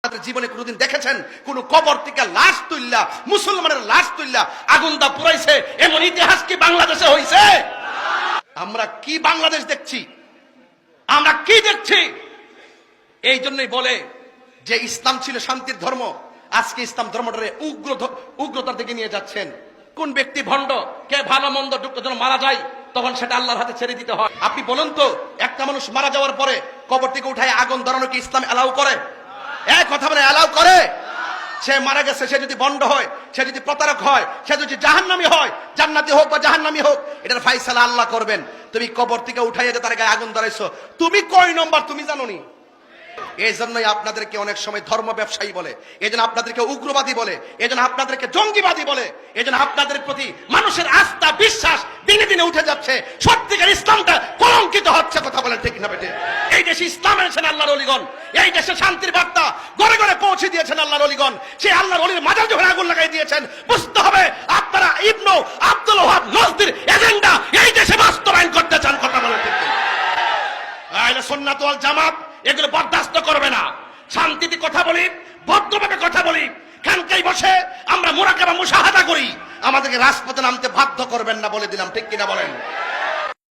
জীবনে কোনদিন দেখেছেন কোন কবর থেকে লাশ তুললা, মুসলমানের লাশ তুললা আগুন দা পুরাইছে? এমন ইতিহাস কি বাংলাদেশে হইছে? আমরা কি বাংলাদেশ দেখছি? আমরা কি দেখছি? এই জন্যই বলে যে ইসলাম ছিল শান্তির ধর্ম, আজকে ইসলাম ধর্মটারে উগ্রতার দিকে নিয়ে যাচ্ছেন। কোন ব্যক্তি ভণ্ড, কে ভালো মন্দ যখন মারা যায় তখন সেটা আল্লাহর হাতে ছেড়ে দিতে হয়। আপনি বলুন তো, একটা মানুষ মারা যাওয়ার পরে কবর থেকে উঠায় আগুন ধরানো কি ইসলাম এলাও করে? এক কথা বলে এলাও করে? সে মারা গেছে, সে যদি ভণ্ড হয়, সে যদি প্রতারক হয়, সে যদি জাহান্নামী হয়, জান্নাতি হোক বা জাহান্নামী হোক, এটার ফায়সালা আল্লাহ করবেন। তুমি কবর থেকে উঠাইয়া যে তার গায়ে আগুন ধরাইছো, তুমি কয় নম্বর তুমি জানো নি? এই জন্যই আপনাদেরকে অনেক সময় ধর্ম ব্যবসায়ী বলে, এই জন্য আপনাদেরকে উগ্রবাদী বলে, এই জন্য আপনাদেরকে জঙ্গিবাদী বলে, এই জন্য আপনাদের প্রতি মানুষের আস্থা বিশ্বাস দিনে দিনে উঠে যাচ্ছে। সত্যিকার ইসলামটা কলঙ্কিত হচ্ছে। কথা বলেন ঠিক না বেটে? এই দেশে ইসলাম এনেছেন আল্লাহর ওলিগণ, এই দেশে শান্তির বার্তা ঘরে ঘরে পৌঁছে দিয়েছেন আল্লাহর ওলিগণ। সেই আল্লাহর ওলির মাজার যখন আগুন লাগাই দিয়েছেন, বুঝতে হবে আপনারা ইবনু আব্দুল ওয়াহাব নজদির এজেন্ডা এই দেশে বাস্তবায়ন করতে চান। কথা বলেন ঠিক না? আহলে সুন্নাত ওয়াল জামাত এগুলো বরদাস্ত করবে না। শান্তিতে কথা বলি, ভদ্রভাবে কথা বলি, খানকায় বসে আমরা মুরাকাবা মুশাহাদা করি। আমাদেরকে রাজপথে নামতে বাধ্য করবেন না, বলে দিলাম। ঠিক কিনা বলেন?